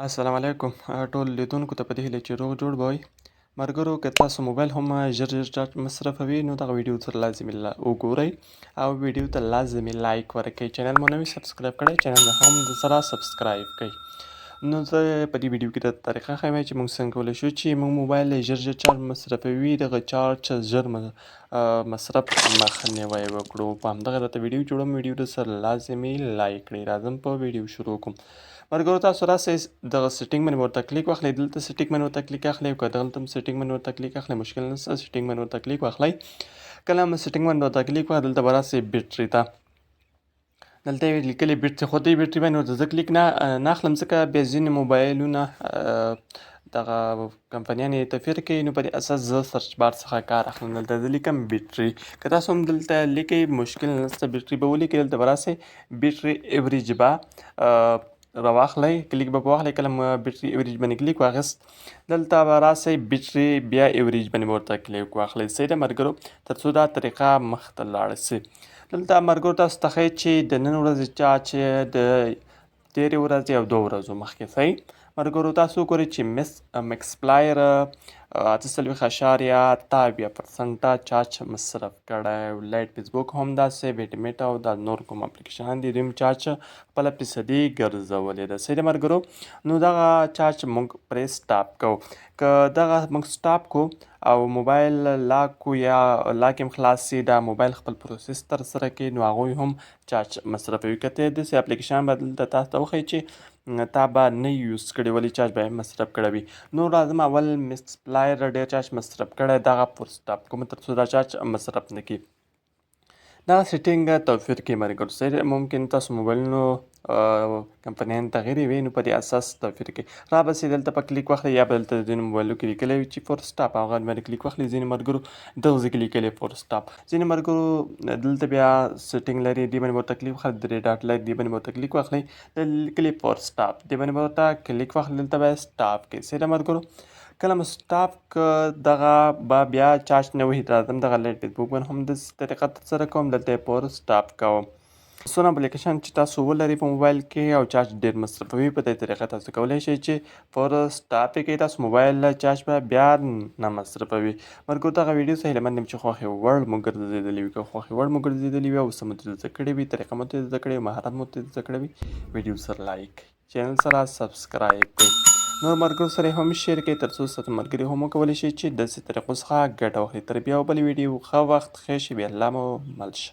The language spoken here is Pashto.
السلام علیکم ټول لیدونکو ته په دې هیله چې روغ جوړ به وئ. ملګرو که تاسو موبایل هم ژر ژر چارج مصرفوي نو دغه ویډیو سره لازمي وګورئ او ویډیو ته لازمي لایک ورکړئ. چینل مو نه وي سبسکرایب کړی چینل هم سره سبسکرایب کړئ. نو زه په دې ویډیو کې د طریقه ښیم چې موږ څنګه کولی شو چې موږ موبایل ژر ژر چارج مصرفوي دغه چارج ژر مصرف مخنیوی وکړو. په همدغه راته ویډیو جوړوم، ویډیو در سره لازمي لایک کړئ. راځم په ویډیو شروع کوم. ملګرو تاسو راسئ دغه سیټینګ باندې ورته کلیک واخلئ، دلته سیټینګ باندې ورته کلیک اخلئ او که دلته هم سیټینګ باندې ورته کلیک اخلئ مشکل نشته، سیټینګ باندې ورته کلیک واخلئ. کله هم سیټینګ باندې ورته کلیک واخلئ دلته به راسئ بیټري ته، دلته یې لیکلي بیټري، خو دې بیټري باندې ورته زه کلیک نه اخلم ځکه بیا ځینې موبایلونه دغه کمپنیان یې تفیر کوي، نو په دې اساس زه سرچ بار څخه کار اخلم. دلته زه لیکم بیټري، که تاسو هم دلته لیکئ مشکل نشته، بیټري به ولیکئ، دلته به راسئ بیټري ایوریج به راواخلئ، کلیک به واخلئ. کله مو بیټري ایوریج باندې کلیک واخیست دلته به راسئ بیټري بیا ایوریج باندې ورته کلیک واخلئ. صحیح ده ملګرو، تر څو دا طریقه مخته لاړه سي. دلته ملګرو تاسو ته ښایي چې د نن ورځې چارج د تېرې ورځې او 2 ورځو مخکې. صحیح ملګرو تاسو وګورئ چې مکسپلایر 48.8% چارج مصرف کړی، لایټ فیسبوک هم داسې، ویټمیټ او دا نور کوم اپلیکیشنان دي دوی هم چارج خپله فیصدي ګرځولې ده. صحیح ده ملګرو، نو دغه چارج موږ پرې سټاپ کوو. که دغه موږ سټاپ کو او موبایل لاک کو یا لاک هم خلاص سي، دا موبایل خپل پروسس ترسره کوي، نو هغوی هم چارج مصرفوي. که ته داسې اپلیکیشن به دلته تاسو ته وښیي چې تا به نه یوز کړي ولې چارج به یې مصرف کړی وي. نو راځم اول مکسپلایر ډېر چارج مصرف کړی دغه پر سټاپ کوم تر څو دا چارج مصرف نه کړي. دغه سیټینګ توفیر کوي ملګرو. صحیح ممکن تاسو موبایلونو کمپنیان تغییر وي نو په دې اساس توفیر کوي. رابسئ دلته په کلیک واخلئ یا به دلته د ځینو موبایلو کې لیکلی وي چې فور سټاپ، هغه باندې کلیک واخلئ. ځینې ملګرو دغه ځای کې لیکلی فور سټاپ، ځینې ملګرو دلته بیا سیټینګ لري دې باندې ورته کلیک واخلئ، درې ډاټ لري دې باندې ورته کلیک واخلئ، دلته لیکلي فور سټاپ دې باندې به ورته کلیک واخلئ، دلته به سټاپ کوي. صحیح ده ملګرو، کله مو سټاپ که دغه به بیا چارج نه وهي. راځم دغه لایټ فیسبوک باندې هم داسې طریقه ترسره کوم، دلته یې فور سټاپ کوم. څونه اپلیکیشن چې تاسو ولرئ په موبایل کې او چارج ډېر مصرفوي، په دې طریقه تاسو کولی شئ چې فور سټاپ یې کوئ، تاسو موبایل چارج به بیا نه مصرفوي. ملګرو دغه ویډیو څه هیله مند یم چې خوښې وړ مو ګرځېدلې وي. که خوښې وړ مو ګرځېدلې وي او څه مو ترې زده کړي وي، طریقه مو ترې زده کړې وي، مهارت مو ترې زده کړی وي، ویډیو سره لایک، چینل سره سبسکرایب کړئ، نور ملګرو سره یې هم شیر کړئ تر څو ستاسو ملګري هم وکولی شي چې داسې طریقو څخه ګټه واخلي. تر بیا بلې ویډیو ښه وخت ښې شېبې، الله مو مل شه.